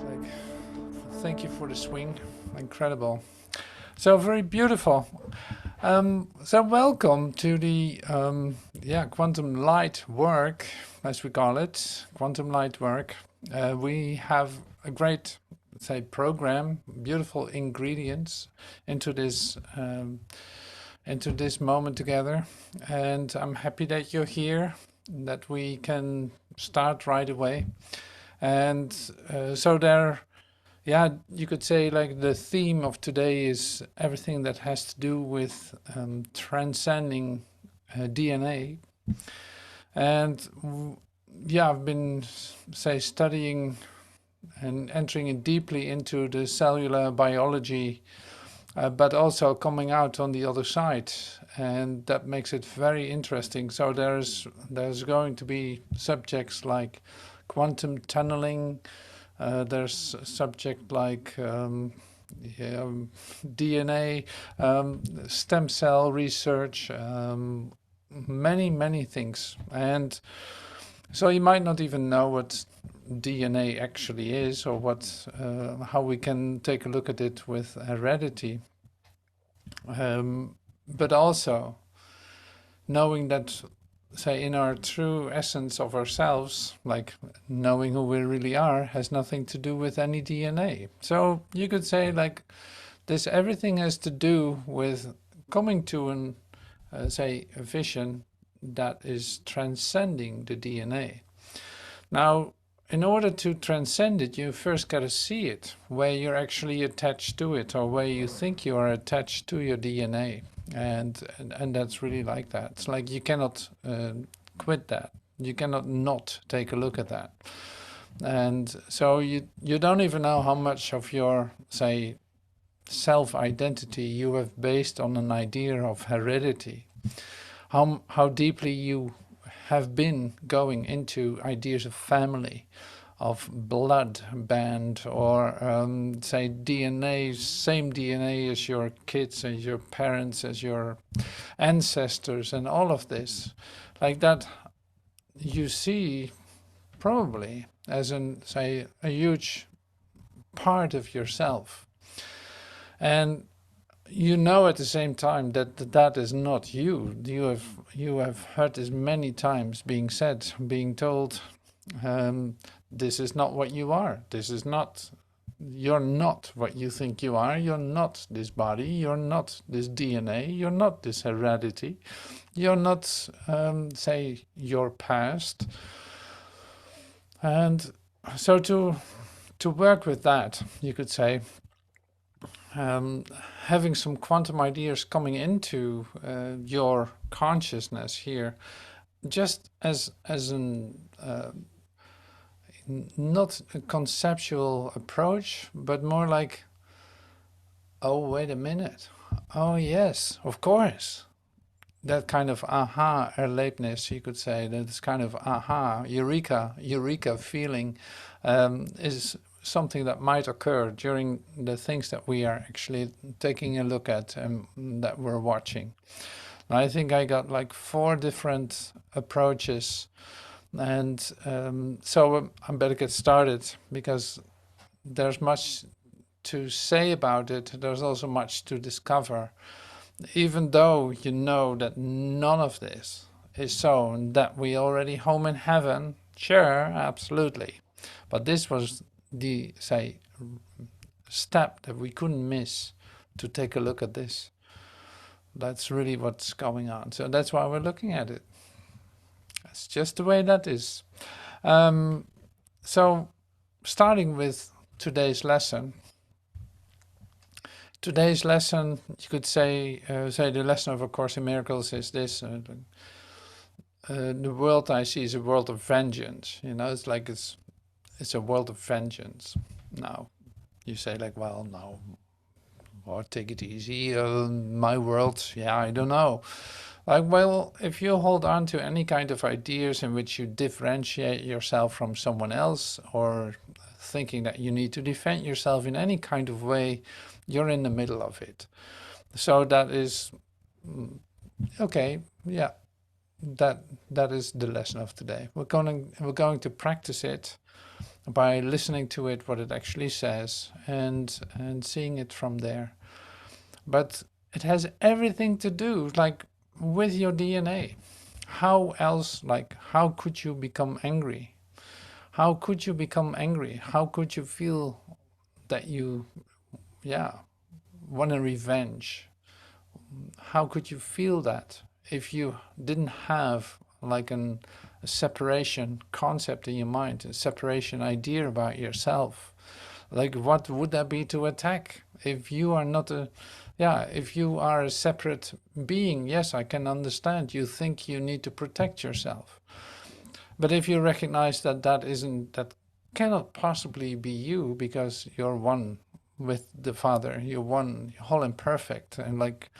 Like, thank you for the swing. Incredible. So very beautiful. So welcome to the quantum light work, as we call it, quantum light work. We have a great, let's say, program, beautiful ingredients into this moment together, and I'm happy that you're here, that we can start right away. And so there, yeah, you could say like the theme of today is everything that has to do with transcending DNA. And yeah, I've been, say, studying and entering in deeply into the cellular biology, but also coming out on the other side. And that makes it very interesting. So there's going to be subjects like quantum tunneling. There's a subject like DNA, stem cell research, many things. And so you might not even know what DNA actually is, or how we can take a look at it with heredity. But also knowing that, say, in our true essence of ourselves, like knowing who we really are, has nothing to do with any DNA. So you could say like this, everything has to do with coming to say, a vision that is transcending the DNA. Now, in order to transcend it, you first got to see it, where you're actually attached to it, or where you think you are attached to your DNA. And that's really like that. It's like you cannot quit that. You cannot not take a look at that. And so you don't even know how much of your, say, self-identity you have based on an idea of heredity. How deeply you have been going into ideas of family, of blood band, or say DNA, same DNA as your kids, as your parents, as your ancestors, and all of this. Like that, you see probably as say, a huge part of yourself. And you know at the same time that is not you. You have heard this many times being said, being told, this is not what you are. You're not what you think you are. You're not this body. You're not this DNA. You're not this heredity. You're not, say, your past. And so to work with that, you could say, having some quantum ideas coming into your consciousness here, just as an not a conceptual approach, but more like, oh, wait a minute. Oh, yes, of course. That kind of aha erlebnis, you could say, that kind of aha, eureka feeling is something that might occur during the things that we are actually taking a look at and that we're watching. And I think I got like 4 different approaches, and so I better get started, because there's much to say about it. There's also much to discover, even though you know that none of this is so, and that we already home in heaven. Sure, absolutely. But this was the, say, step that we couldn't miss to take a look at this. That's really what's going on. So that's why we're looking at it. That's just the way that is. So starting with today's lesson. Today's lesson, you could say the lesson of A Course in Miracles is this. The world I see is a world of vengeance. You know, it's like it's a world of vengeance. Now, you say like, well, no, or take it easy. My world, yeah, I don't know. Like, well, if you hold on to any kind of ideas in which you differentiate yourself from someone else, or thinking that you need to defend yourself in any kind of way, you're in the middle of it. So that is, okay, yeah, that is the lesson of today. We're going to practice it by listening to it, what it actually says, and seeing it from there. But it has everything to do, like, with your DNA. How else, like, how could you become angry? How could you become angry? How could you feel that you, yeah, want a revenge? How could you feel that if you didn't have like a separation concept in your mind, a separation idea about yourself? Like, what would that be to attack? If you are not a, yeah, if you are a separate being, yes, I can understand. You think you need to protect yourself. But if you recognize that that cannot possibly be you, because you're one with the Father, you're one, whole and perfect, and like,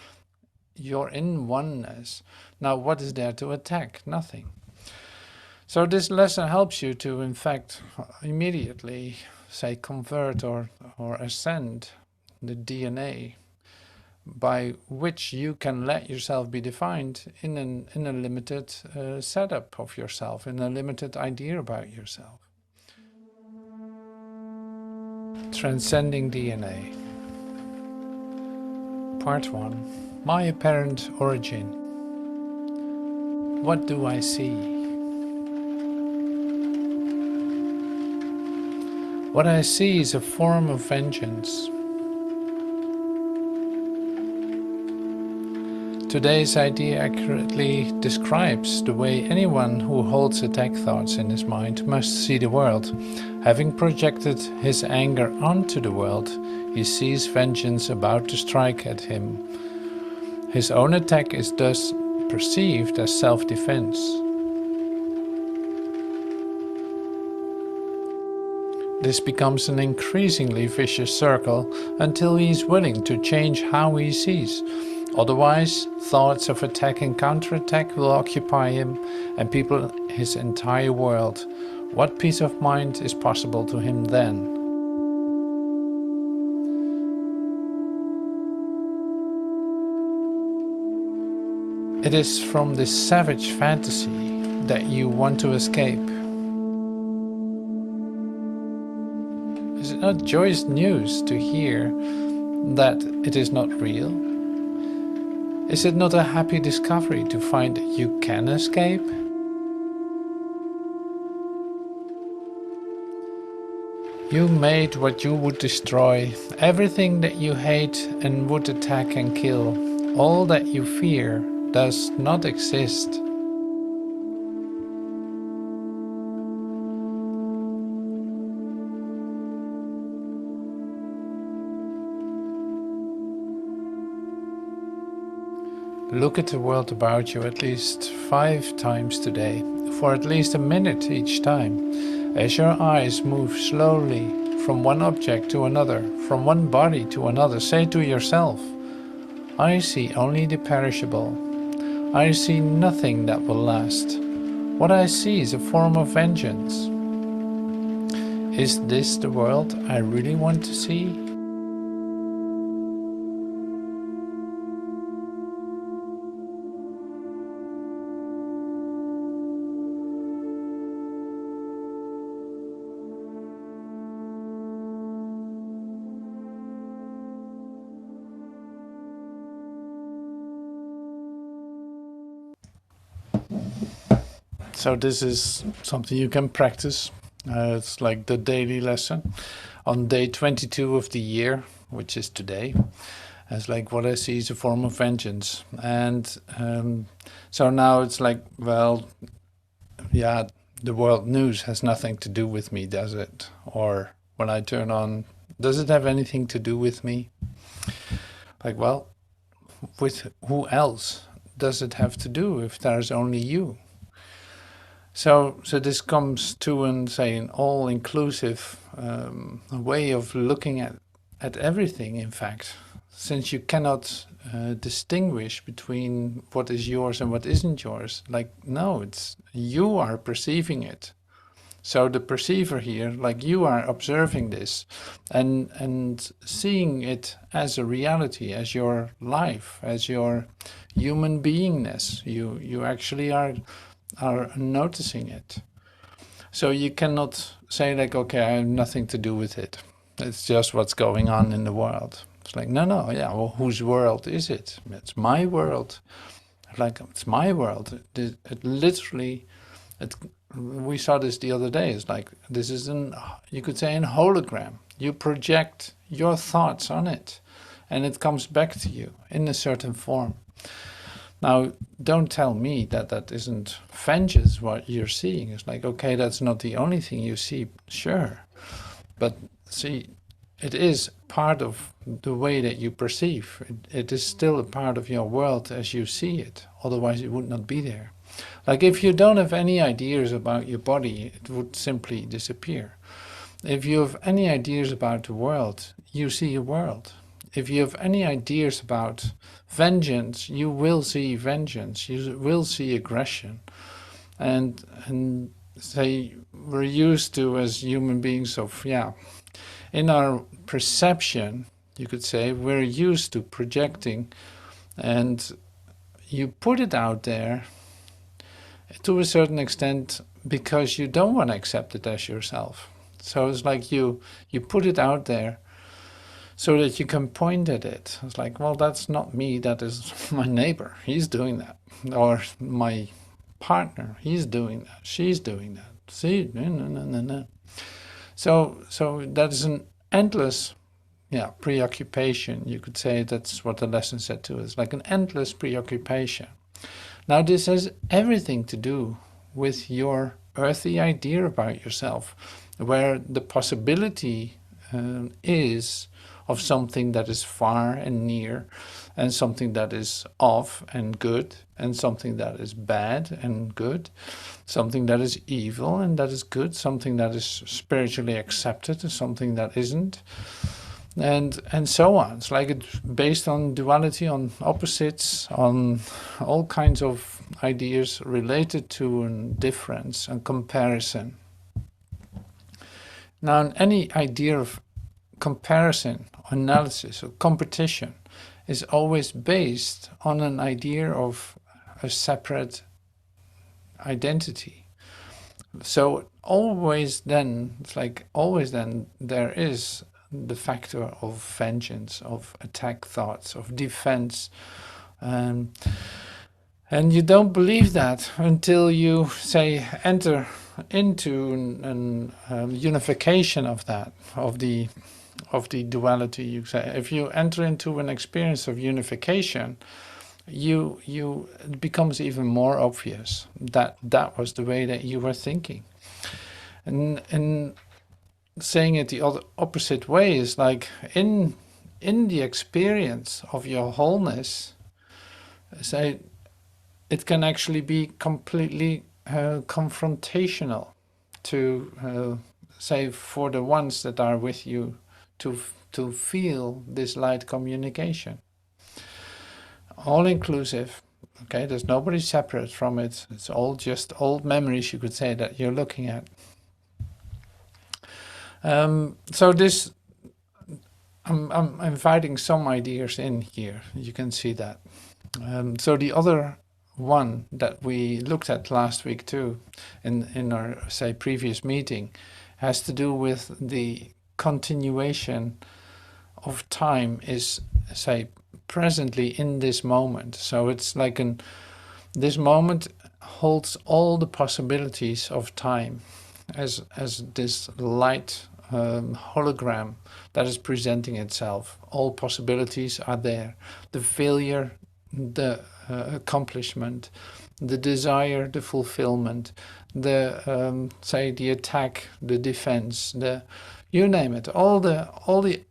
you're in oneness. Now, what is there to attack? Nothing. So this lesson helps you to, in fact, immediately, say, convert or ascend the DNA by which you can let yourself be defined in a limited setup of yourself, in a limited idea about yourself. Transcending DNA. Part 1. My apparent origin. What do I see? What I see is a form of vengeance. Today's idea accurately describes the way anyone who holds attack thoughts in his mind must see the world. Having projected his anger onto the world, he sees vengeance about to strike at him. His own attack is thus perceived as self-defense. This becomes an increasingly vicious circle until he is willing to change how he sees. Otherwise, thoughts of attack and counterattack will occupy him and people his entire world. What peace of mind is possible to him then? It is from this savage fantasy that you want to escape. Is it not joyous news to hear that it is not real? Is it not a happy discovery to find that you can escape? You made what you would destroy, everything that you hate and would attack and kill. All that you fear does not exist. Look at the world about you at least 5 times today, for at least a minute each time, as your eyes move slowly from one object to another, from one body to another. Say to yourself, I see only the perishable. I see nothing that will last. What I see is a form of vengeance. Is this the world I really want to see? So this is something you can practice. It's like the daily lesson on day 22 of the year, which is today. It's like, what I see is a form of vengeance. And so now it's like, well, yeah, the world news has nothing to do with me, does it? Or when I turn on, does it have anything to do with me? Like, well, with who else does it have to do if there's only you? So this comes to an all-inclusive way of looking at everything, in fact, since you cannot distinguish between what is yours and what isn't yours. Like, no, it's you are perceiving it. So the perceiver here, like, you are observing this and seeing it as a reality, as your life, as your human beingness. You actually are noticing it. So you cannot say like, okay, I have nothing to do with it. It's just what's going on in the world. It's like, no, yeah, well, whose world is it? It's my world. Like, it's my world. It literally, we saw this the other day. It's like, this is you could say an hologram. You project your thoughts on it, and it comes back to you in a certain form. Now, don't tell me that that isn't vengeance what you're seeing. It's like, okay, that's not the only thing you see, sure. But see, it is part of the way that you perceive. It is still a part of your world as you see it. Otherwise, it would not be there. Like if you don't have any ideas about your body, it would simply disappear. If you have any ideas about the world, you see a world. If you have any ideas about vengeance, you will see vengeance. You will see aggression. And say we're used to, as human beings, of, yeah, in our perception, you could say, we're used to projecting, and you put it out there to a certain extent because you don't want to accept it as yourself. So it's like you put it out there so that you can point at it. It's like, well, that's not me, that is my neighbor. He's doing that. Or my partner, he's doing that. She's doing that. See, no. So that is an endless, preoccupation. You could say that's what the lesson said to us, like an endless preoccupation. Now this has everything to do with your earthy idea about yourself, where the possibility is of something that is far and near, and something that is off and good, and something that is bad and good, something that is evil and that is good, something that is spiritually accepted and something that isn't, and so on. It's like it's based on duality, on opposites, on all kinds of ideas related to difference and comparison. Now, any idea of comparison, analysis, or competition is always based on an idea of a separate identity. So always then, it's like always then, there is the factor of vengeance, of attack thoughts, of defense. And you don't believe that until you, say, enter into an unification of that, of the duality. You say, if you enter into an experience of unification, it becomes even more obvious that that was the way that you were thinking. And saying it the opposite way is like in the experience of your wholeness, say, it can actually be completely confrontational to say, for the ones that are with you, to feel this light communication. All inclusive, okay, there's nobody separate from it. It's all just old memories, you could say, that you're looking at. So this, I'm inviting some ideas in here. You can see that. So the other one that we looked at last week too, in our, say, previous meeting, has to do with the continuation of time is, say, presently in this moment. So it's like this moment holds all the possibilities of time as this light hologram that is presenting itself. All possibilities are there. The failure, the accomplishment, the desire, the fulfillment, the say, the attack, the defense, you name it, all the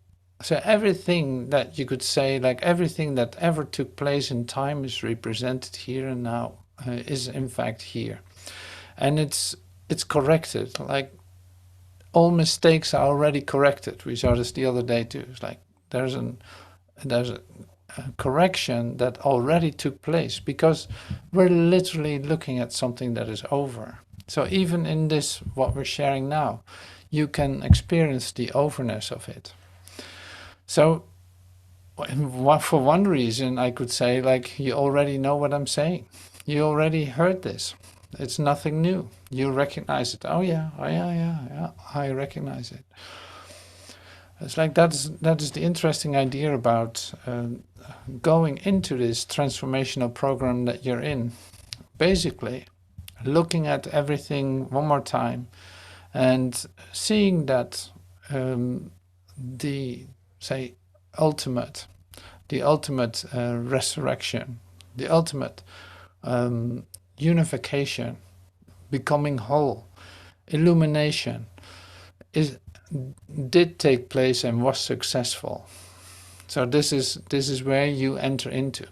so everything that you could say, like everything that ever took place in time is represented here and now, is in fact here, and it's corrected. Like all mistakes are already corrected. We saw this the other day too. It's like there's a correction that already took place, because we're literally looking at something that is over. So even in this, what we're sharing now, you can experience the overness of it. So for one reason, I could say, like, you already know what I'm saying. You already heard this. It's nothing new. You recognize it. Oh yeah, oh yeah, I recognize it. It's like that is the interesting idea about going into this transformational program that you're in. Basically, looking at everything one more time and seeing that the, say, ultimate, resurrection, the ultimate unification, becoming whole, illumination, did take place and was successful. So this is where you enter into,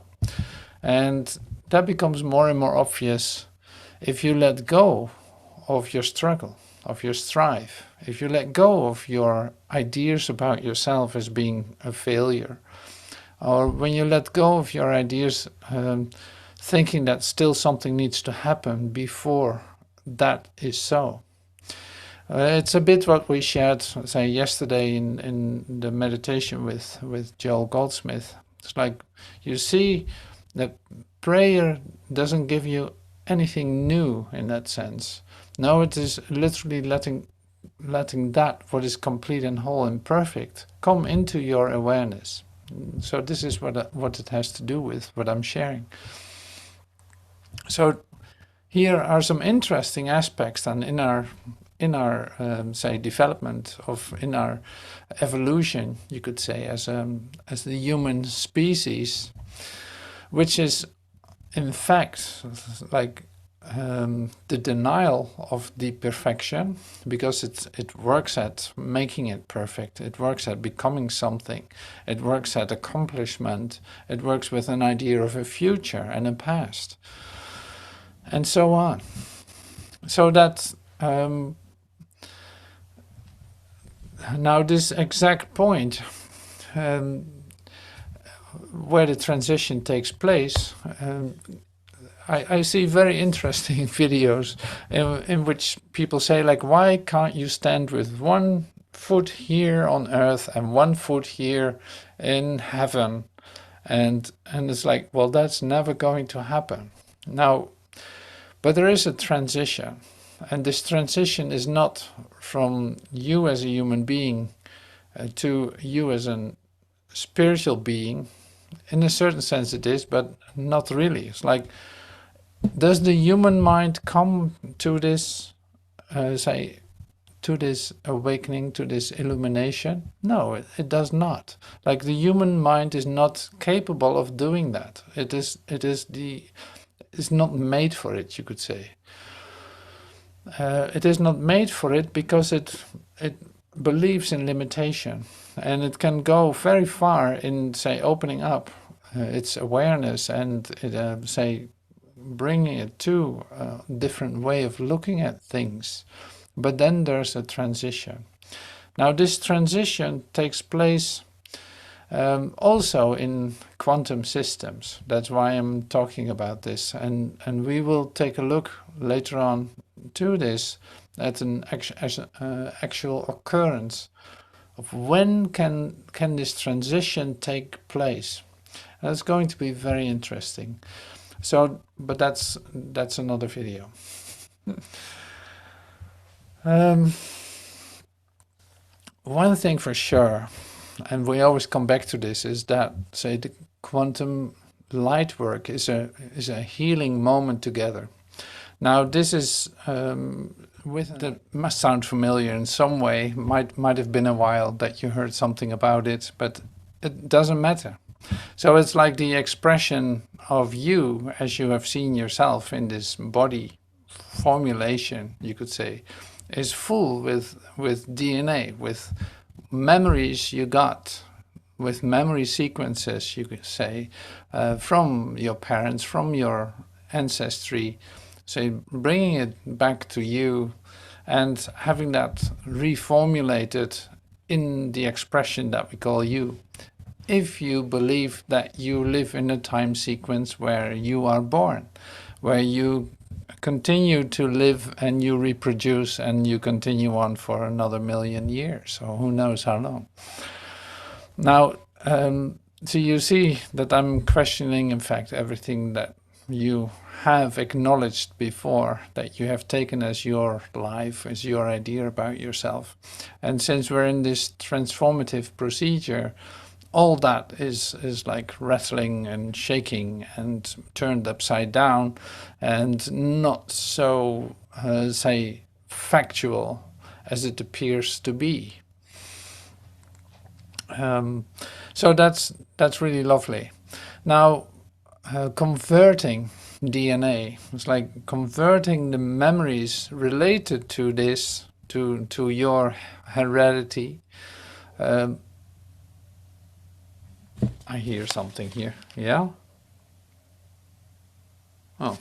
and that becomes more and more obvious if you let go of your struggle, of your strive, if you let go of your ideas about yourself as being a failure, or when you let go of your ideas thinking that still something needs to happen before that is so. It's a bit what we shared, say, yesterday in the meditation with Joel Goldsmith. It's like you see that prayer doesn't give you anything new in that sense. No, it is literally letting that what is complete and whole and perfect come into your awareness. So this is what it has to do with what I'm sharing. So here are some interesting aspects then in our say development of, in our evolution, you could say, as the human species, which is in fact like the denial of the perfection, because it works at making it perfect, it works at becoming something, it works at accomplishment, it works with an idea of a future and a past, and so on. So that now this exact point where the transition takes place, I see very interesting videos in which people say, like, why can't you stand with one foot here on earth and one foot here in heaven? And it's like, well, that's never going to happen. Now, but there is a transition, and this transition is not from you as a human being to you as a spiritual being. In a certain sense it is, but not really. It's like, does the human mind come to this, say, to this awakening, to this illumination? No, it does not. Like, the human mind is not capable of doing that. It's not made for it, you could say. It is not made for it because it believes in limitation, and it can go very far in, say, opening up its awareness and say, bringing it to a different way of looking at things. But then there's a transition. Now this transition takes place also in quantum systems. That's why I'm talking about this, and we will take a look later on to this at an actual occurrence of when can this transition take place. And it's going to be very interesting. So, but that's another video. One thing for sure, and we always come back to this, is that, say, the quantum light work is a healing moment together. Now this is that must sound familiar in some way. Might have been a while that you heard something about it, but it doesn't matter. So it's like the expression of you as you have seen yourself in this body formulation, you could say, is full with DNA, with memories you got, with memory sequences, you could say, from your parents, from your ancestry, say, bringing it back to you and having that reformulated in the expression that we call you. If you believe that you live in a time sequence where you are born, where you continue to live and you reproduce and you continue on for another 1,000,000 years, or who knows how long. Now, so you see that I'm questioning, in fact, everything that you have acknowledged before, that you have taken as your life, as your idea about yourself. And since we're in this transformative procedure, all that is like rattling and shaking and turned upside down, and not so, say, factual as it appears to be. So that's really lovely. Now, converting DNA, it's like converting the memories related to this, to your heredity. I hear something here. Yeah? Oh,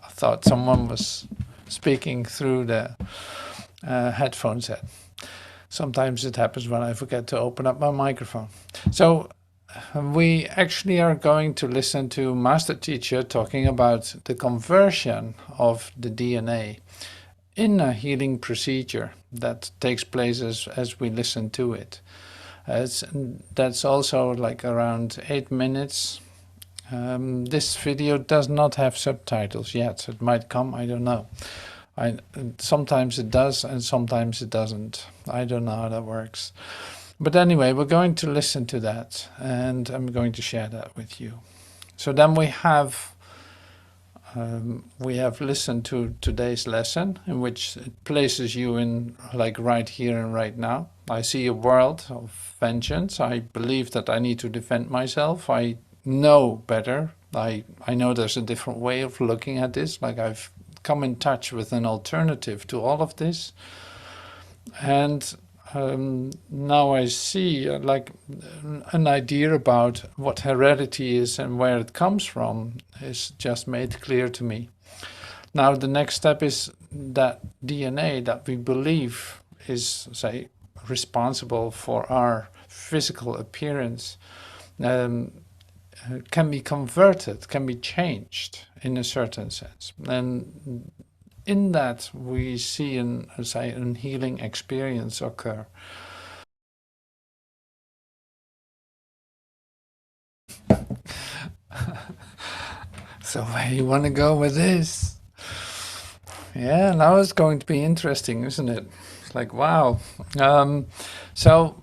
I thought someone was speaking through the headphone set. Sometimes it happens when I forget to open up my microphone. So we actually are going to listen to Master Teacher talking about the conversion of the DNA in a healing procedure that takes place as we listen to it. That's also like around 8 minutes. This video does not have subtitles yet. It might come, I don't know. Sometimes it does and sometimes it doesn't. I don't know how that works. But anyway, we're going to listen to that, and I'm going to share that with you. So then we have listened to today's lesson, in which it places you in like right here and right now. I see a world of vengeance. I believe that I need to defend myself. I know better. I know there's a different way of looking at this. Like I've come in touch with an alternative to all of this. And now I see like an idea about what heredity is and where it comes from is just made clear to me. Now the next step is that DNA that we believe is, say, responsible for our physical appearance can be converted, can be changed in a certain sense. And in that we see an healing experience occur. So where you want to go with this? Yeah, now it's going to be interesting, isn't it? It's like, wow. So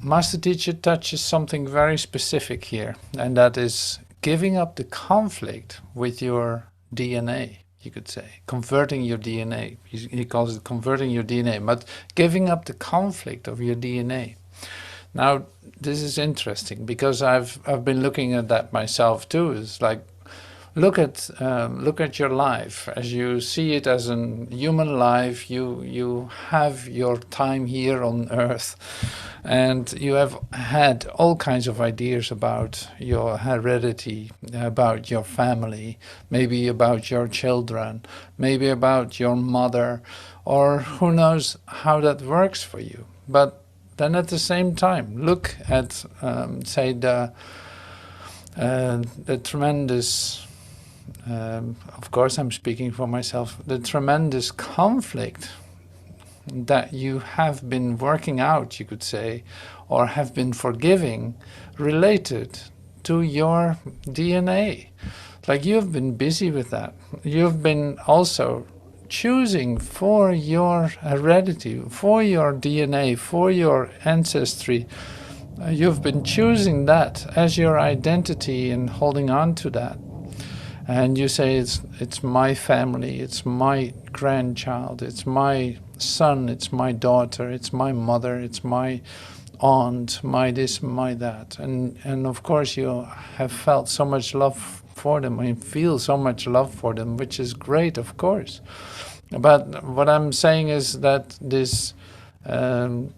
Master Teacher touches something very specific here, and that is giving up the conflict with your DNA. You could say converting your DNA. He calls it converting your DNA, but giving up the conflict of your DNA. Now this is interesting because I've been looking at that myself too. It's like look at your life as you see it as a human life. You have your time here on Earth, and you have had all kinds of ideas about your heredity, about your family, maybe about your children, maybe about your mother, or who knows how that works for you. But then at the same time, look at, say, the tremendous, of course I'm speaking for myself, the tremendous conflict that you have been working out, you could say, or have been forgiving related to your DNA. Like you've been busy with that. You've been also choosing for your heredity, for your DNA, for your ancestry. You've been choosing that as your identity and holding on to that. And you say it's my family, it's my grandchild, it's my son, it's my daughter, it's my mother, it's my aunt, my this, my that. And of course you have felt so much love for them and feel so much love for them, which is great, of course. But what I'm saying is that this the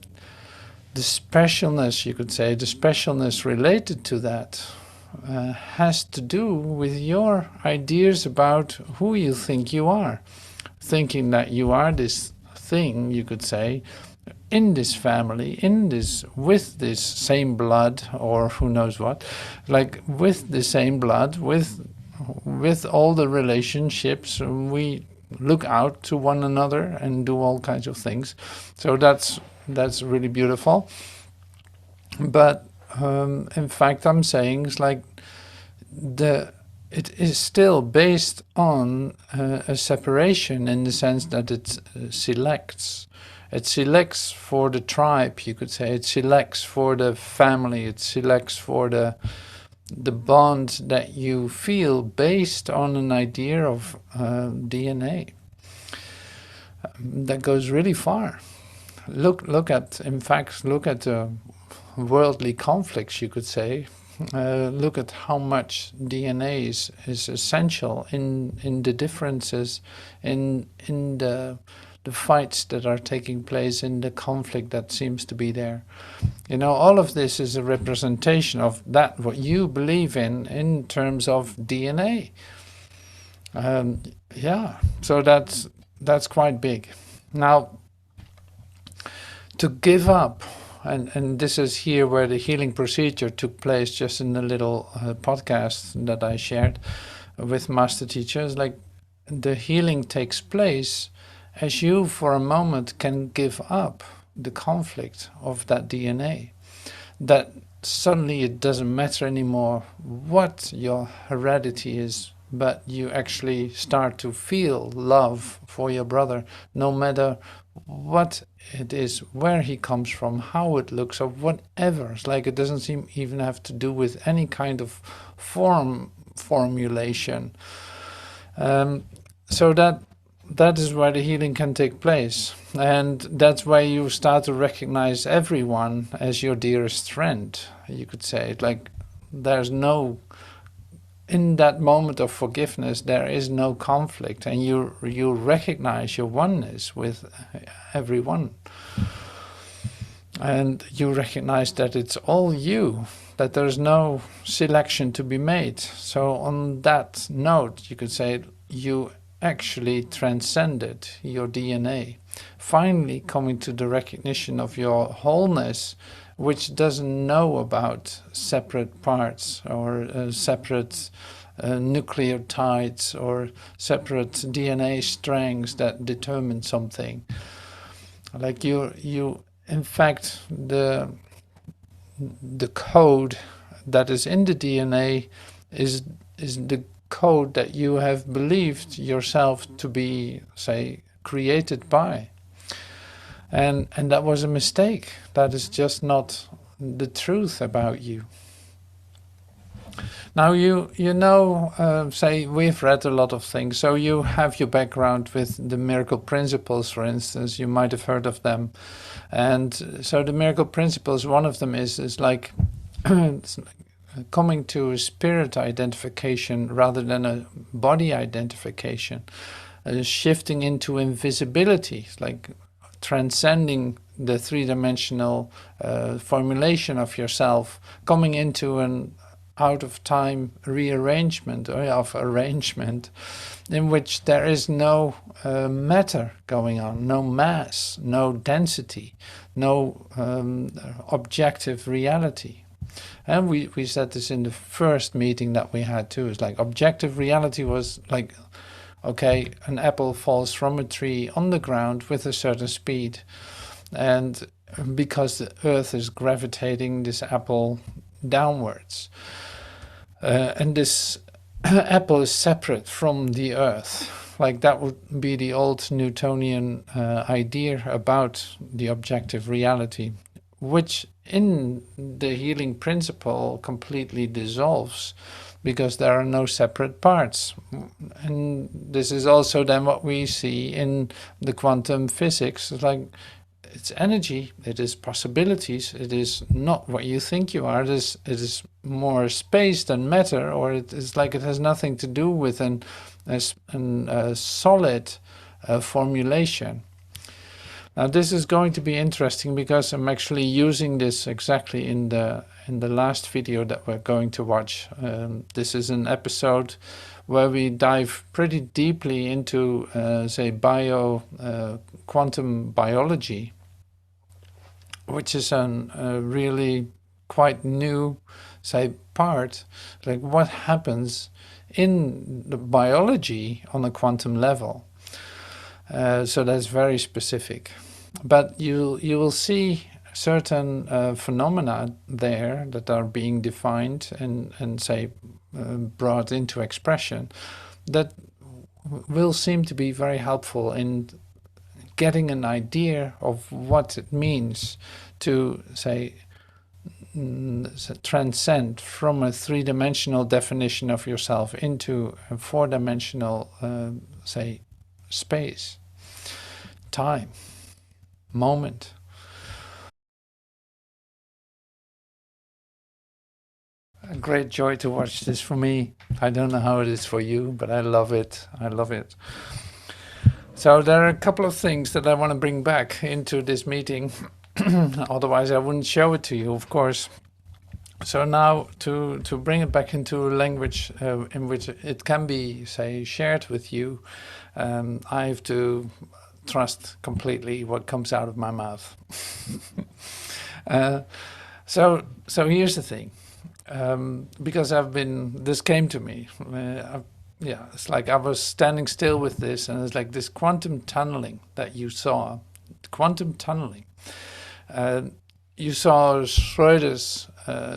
specialness, you could say, the specialness related to that has to do with your ideas about who you think you are. Thinking that you are this thing, you could say, in this family, with this same blood, or who knows what, like with the same blood, with all the relationships, we look out to one another and do all kinds of things. So that's really beautiful. But in fact, I'm saying it's like the it is still based on a separation in the sense that it selects. It selects for the tribe, you could say. It selects for the family. It selects for the bond that you feel based on an idea of DNA that goes really far. Look at the worldly conflicts, you could say. Look at how much DNA is essential in the differences, in the fights that are taking place, in the conflict that seems to be there. You know, all of this is a representation of that, what you believe in terms of DNA. Yeah, so that's quite big. Now, to give up, and this is here where the healing procedure took place, just in the little podcast that I shared with master teachers. Like, the healing takes place as you for a moment can give up the conflict of that DNA, that suddenly it doesn't matter anymore what your heredity is, but you actually start to feel love for your brother, no matter what it is, where he comes from, how it looks, or whatever. It's like it doesn't seem even have to do with any kind of formulation. So that is where the healing can take place, and that's where you start to recognize everyone as your dearest friend, you could say. Like, there's no, in that moment of forgiveness, there is no conflict, and you recognize your oneness with everyone, and you recognize that it's all you, that there's no selection to be made. So on that note, you could say you actually transcended your DNA, finally coming to the recognition of your wholeness, which doesn't know about separate parts or separate nucleotides or separate DNA strands that determine something. Like, you in fact, the code that is in the DNA is the code that you have believed yourself to be, say, created by. And that was a mistake. That is just not the truth about you. Now, you know, say, we've read a lot of things, so you have your background with the miracle principles, for instance. You might have heard of them. And so the miracle principles, one of them is like coming to a spirit identification rather than a body identification, shifting into invisibility. It's like transcending the three-dimensional formulation of yourself, coming into an out-of-time rearrangement or of arrangement in which there is no matter going on, no mass, no density, no objective reality. And we said this in the first meeting that we had too. It's like objective reality was like, okay, an apple falls from a tree on the ground with a certain speed, and because the earth is gravitating this apple downwards, and this apple is separate from the earth. Like, that would be the old Newtonian idea about the objective reality, which in the healing principle completely dissolves, because there are no separate parts. And this is also then what we see in the quantum physics. It's like, it's energy, it is possibilities, it is not what you think you are, it is more space than matter, or it is like it has nothing to do with a solid formulation. Now, this is going to be interesting because I'm actually using this exactly in the last video that we're going to watch. This is an episode where we dive pretty deeply into, say, quantum biology, which is a really quite new, say, part. Like, what happens in the biology on a quantum level. So that's very specific. But you will see certain phenomena there that are being defined and say brought into expression, that will seem to be very helpful in getting an idea of what it means to, say, transcend from a three-dimensional definition of yourself into a four-dimensional, say, space, time, moment. A great joy to watch this for me. I don't know how it is for you, but I love it. I love it. So there are a couple of things that I want to bring back into this meeting. Otherwise I wouldn't show it to you, of course. So now to bring it back into a language in which it can be, say, shared with you, I have to trust completely what comes out of my mouth. So here's the thing. Because this came to me. Yeah, it's like I was standing still with this, and it's like this quantum tunneling that you saw. Quantum tunneling. You saw Schroeder's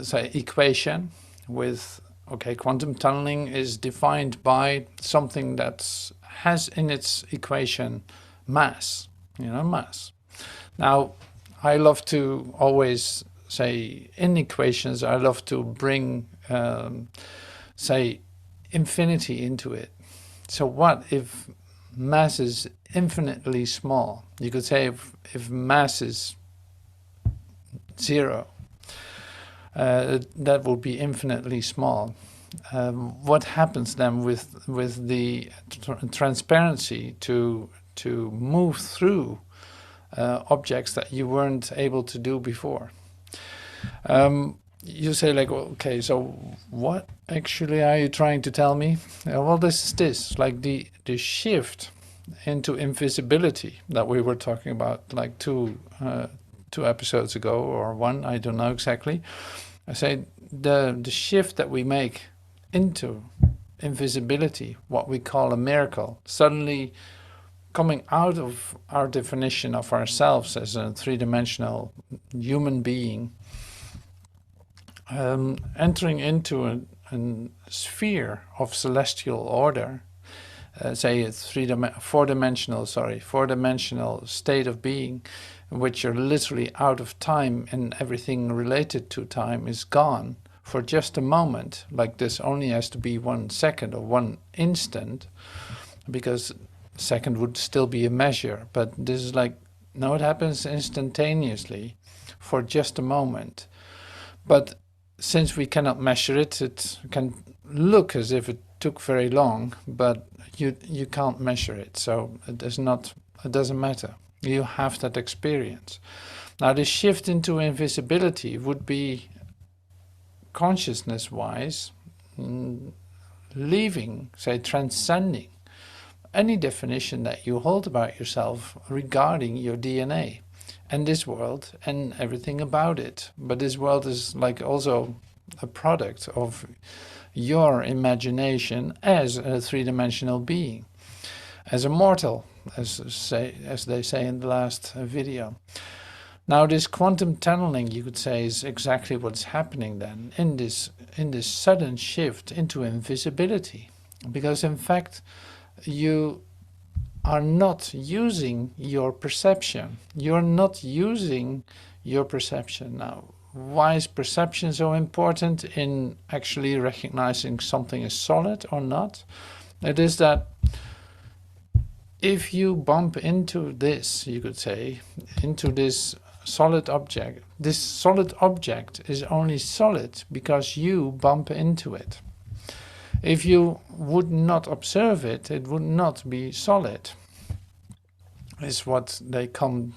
say equation with, okay, quantum tunneling is defined by something that has in its equation mass, mass. Now, I love to always say in equations, I love to bring, say, infinity into it. So what if mass is infinitely small? You could say if mass is 0, that would be infinitely small. What happens then with the transparency to move through objects that you weren't able to do before? You say like, well, okay, so what actually are you trying to tell me? Well, this is this, like the shift into invisibility that we were talking about like two episodes ago, or one, I don't know exactly. I say the shift that we make into invisibility, what we call a miracle, suddenly coming out of our definition of ourselves as a three-dimensional human being, entering into a sphere of celestial order, say a four-dimensional state of being, in which you're literally out of time and everything related to time is gone for just a moment. Like this only has to be 1 second or 1 instant, because second would still be a measure, but this is like, no, it happens instantaneously for just a moment. But since we cannot measure it, it can look as if it took very long, but you can't measure it, so it doesn't matter. You have that experience. Now the shift into invisibility would be consciousness-wise leaving, say, transcending any definition that you hold about yourself regarding your DNA and this world and everything about it. But this world is like also a product of your imagination as a three-dimensional being, as a mortal, as they say in the last video. Now this quantum tunneling, you could say, is exactly what's happening then in this sudden shift into invisibility, because in fact you are not using your perception. You're not using your perception. Now, why is perception so important in actually recognizing something is solid or not? It is that if you bump into this, you could say, into this solid object is only solid because you bump into it. If you would not observe it, it would not be solid, is what they come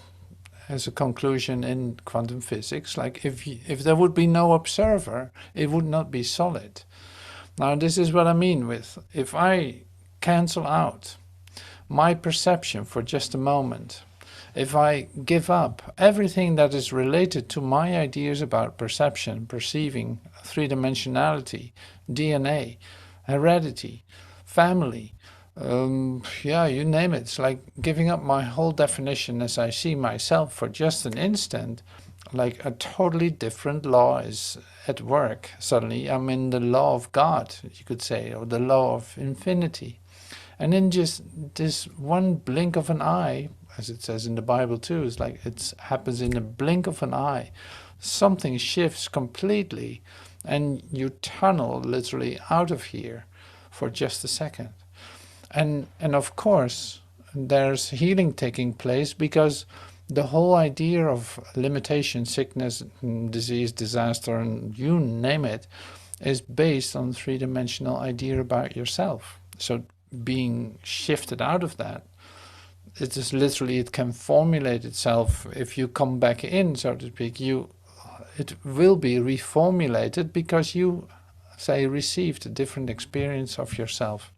as a conclusion in quantum physics. Like if there would be no observer, it would not be solid. Now this is what I mean with, if I cancel out my perception for just a moment, if I give up everything that is related to my ideas about perception, perceiving, three-dimensionality, DNA, heredity, family, yeah, you name it. It's like giving up my whole definition as I see myself for just an instant. like a totally different law is at work. Suddenly I'm in the law of God, you could say, or the law of infinity. And in just this one blink of an eye, as it says in the Bible too, it's like it happens in a blink of an eye. Something shifts completely and you tunnel literally out of here for just a second. And of course, there's healing taking place because the whole idea of limitation, sickness, disease, disaster, and you name it, is based on three-dimensional idea about yourself. So being shifted out of that, it is literally, it can formulate itself. If you come back in, so to speak, it will be reformulated because you, say, received a different experience of yourself.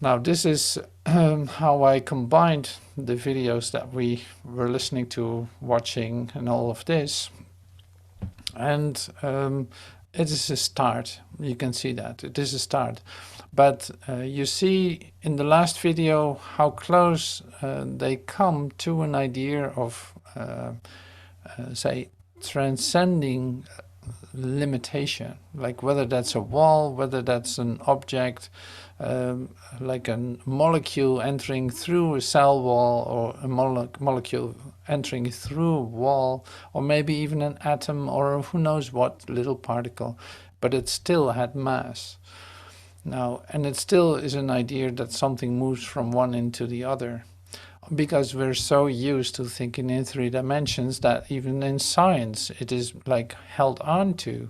Now, this is how I combined the videos that we were listening to, watching, and all of this. And it is a start. You can see that. It is a start. But you see in the last video how close they come to an idea of, say, transcending limitation. Like whether that's a wall, whether that's an object, like a molecule entering through a cell wall, or a molecule entering through a wall, or maybe even an atom, or who knows what little particle, but it still had mass. Now, and it still is an idea that something moves from one into the other, because we're so used to thinking in 3 dimensions that even in science it is like held on to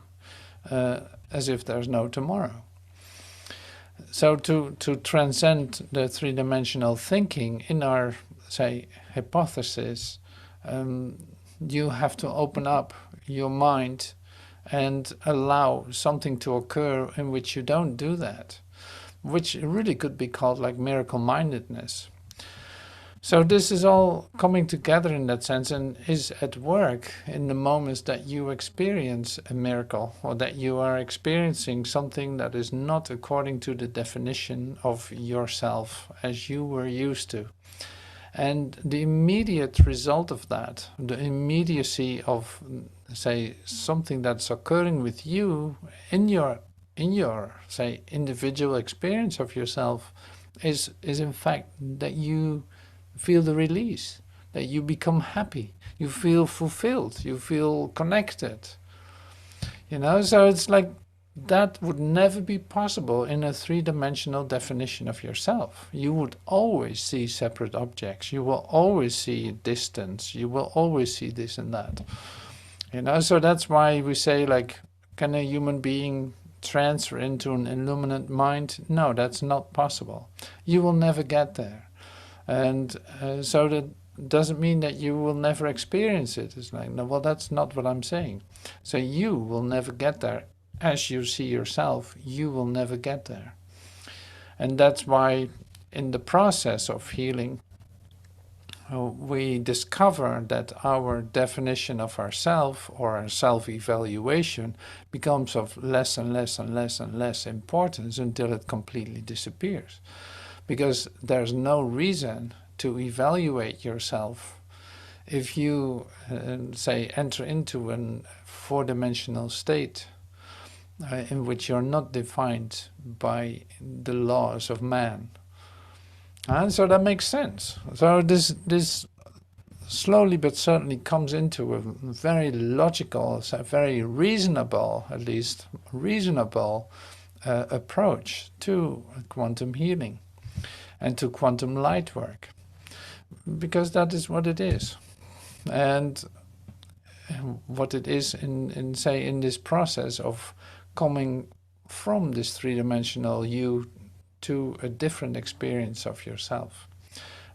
as if there's no tomorrow. So to transcend the 3-dimensional thinking in our, say, hypothesis, you have to open up your mind and allow something to occur in which you don't do that, which really could be called like miracle-mindedness. So this is all coming together in that sense and is at work in the moments that you experience a miracle, or that you are experiencing something that is not according to the definition of yourself as you were used to. And the immediate result of that, the immediacy of, say, something that's occurring with you in your say, individual experience of yourself, is in fact that you feel the release, that you become happy, you feel fulfilled, you feel connected. You know, so it's like that would never be possible in a 3-dimensional definition of yourself. You would always see separate objects, you will always see distance, you will always see this and that. You know, so that's why we say, like, can a human being transfer into an illuminate mind? No, that's not possible. You will never get there. And so that doesn't mean that you will never experience it. It's like, no, well, that's not what I'm saying. So you will never get there. As you see yourself, you will never get there. And that's why in the process of healing, we discover that our definition of ourself, or our self-evaluation, becomes of less and less and less and less importance until it completely disappears. Because there's no reason to evaluate yourself if you, say, enter into a 4-dimensional state in which you're not defined by the laws of man. And so that makes sense. So this slowly but certainly comes into a very logical, very reasonable, at least reasonable approach to quantum healing and to quantum light work, because that is what it is. And what it is in say, in this process of coming from this 3-dimensional you to a different experience of yourself.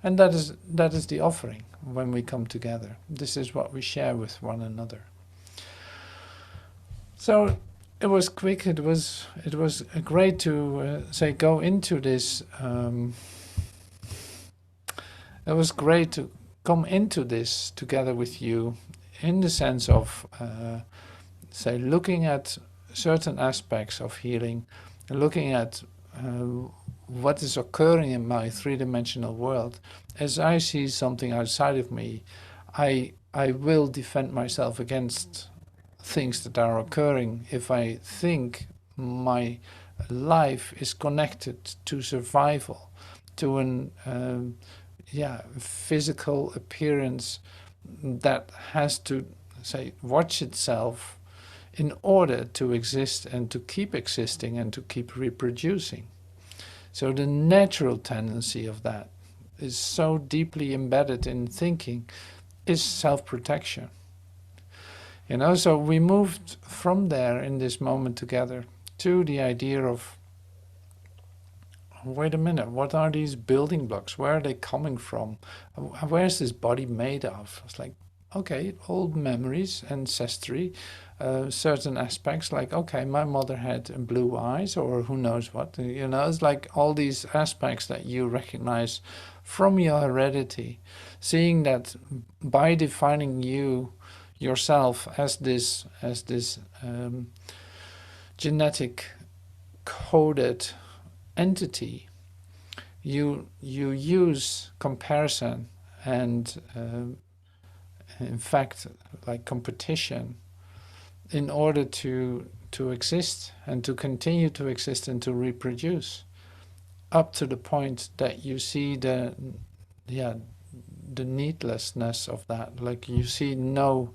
And that is the offering when we come together. This is what we share with one another. So it was quick. It was great to say, go into this. It was great to come into this together with you, in the sense of say, looking at certain aspects of healing, looking at what is occurring in my 3-dimensional world. As I see something outside of me, I will defend myself against things that are occurring if I think my life is connected to survival, to an physical appearance that has to say watch itself in order to exist and to keep existing and to keep reproducing. So the natural tendency of that is so deeply embedded in thinking is self-protection. You know, so we moved from there in this moment together to the idea of, wait a minute, what are these building blocks? Where are they coming from? Where's this body made of? It's like, okay, old memories, ancestry, certain aspects like, okay, my mother had blue eyes or who knows what, you know, it's like all these aspects that you recognize from your heredity, seeing that by defining yourself as this genetic coded entity, you use comparison and in fact like competition in order to exist and to continue to exist and to reproduce, up to the point that you see the needlessness of that, like you see no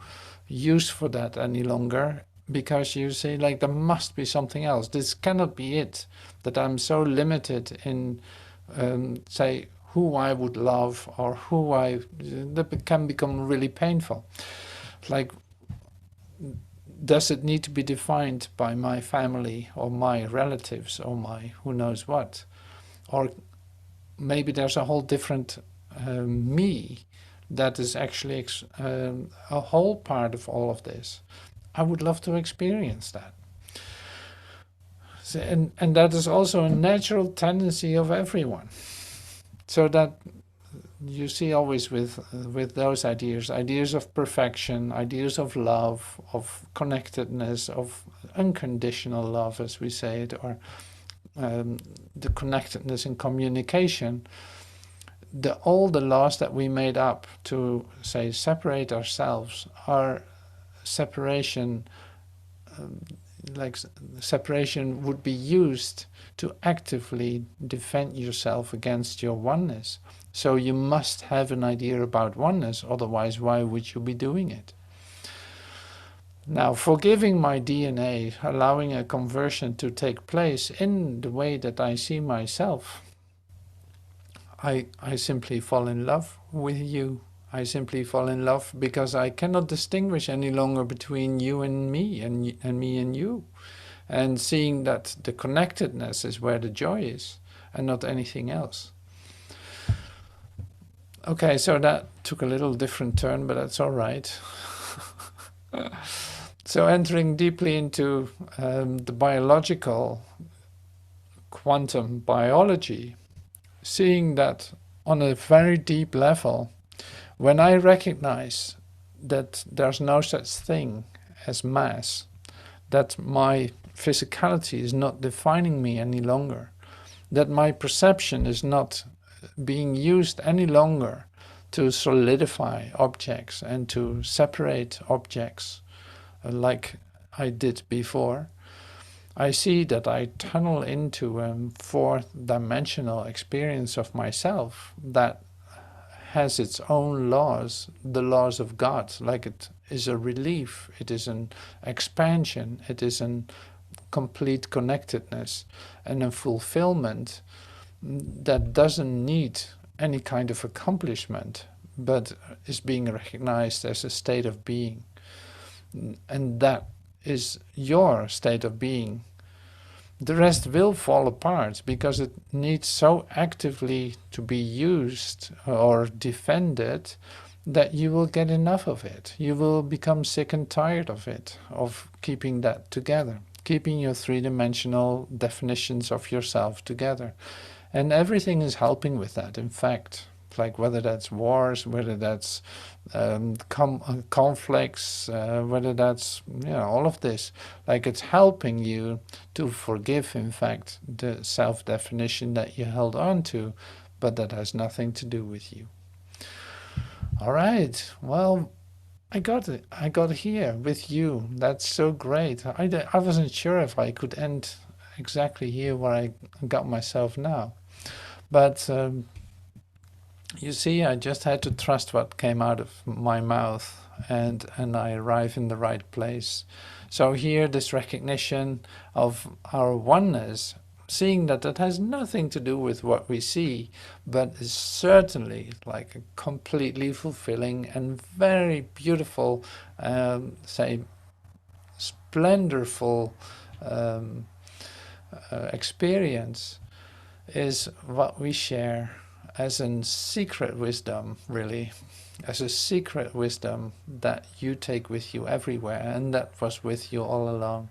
use for that any longer, because you say like there must be something else. This cannot be it, that I'm so limited in say who I would love or who that can become really painful. Like, does it need to be defined by my family or my relatives or my who knows what? Or maybe there's a whole different me that is actually a whole part of all of this. I would love to experience that. So, and that is also a natural tendency of everyone. So that you see always with those ideas of perfection, ideas of love, of connectedness, of unconditional love, as we say it, or the connectedness in communication, all the laws that we made up to, say, separate ourselves are separation, like separation would be used to actively defend yourself against your oneness. So you must have an idea about oneness, otherwise why would you be doing it? Now, forgiving my DNA, allowing a conversion to take place in the way that I see myself, I simply fall in love with you. I simply fall in love because I cannot distinguish any longer between you and me and you. And seeing that the connectedness is where the joy is and not anything else. Okay, so that took a little different turn, but that's all right. So entering deeply into the biological quantum biology, seeing that on a very deep level, when I recognize that there's no such thing as mass, that my physicality is not defining me any longer, that my perception is not being used any longer to solidify objects and to separate objects like I did before, I see that I tunnel into a fourth-dimensional experience of myself that has its own laws, the laws of God, like it is a relief, it is an expansion, it is a complete connectedness and a fulfillment that doesn't need any kind of accomplishment, but is being recognized as a state of being. And that is your state of being. The rest will fall apart because it needs so actively to be used or defended that you will get enough of it. You will become sick and tired of it, of keeping that together, keeping your three-dimensional definitions of yourself together. And everything is helping with that, in fact. Like whether that's wars, whether that's conflicts, whether that's, you know, all of this. Like it's helping you to forgive, in fact, the self-definition that you held on to, but that has nothing to do with you. All right. Well, I got it. I got here with you. That's so great. I wasn't sure if I could end exactly here where I got myself now. But you see, I just had to trust what came out of my mouth, and I arrive in the right place. So here, this recognition of our oneness, seeing that that has nothing to do with what we see, but is certainly like a completely fulfilling and very beautiful, say, splendorful um, experience is what we share as a secret wisdom, really, as a secret wisdom that you take with you everywhere, and that was with you all along.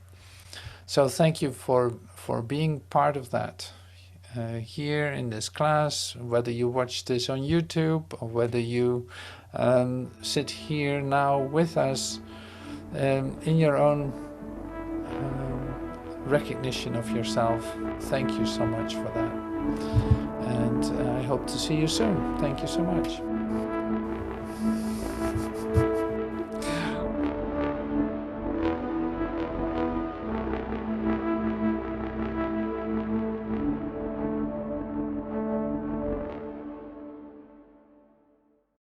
So thank you for being part of that here in this class, whether you watch this on YouTube or whether you sit here now with us in your own recognition of yourself. Thank you so much for that. And I hope to see you soon. Thank you so much.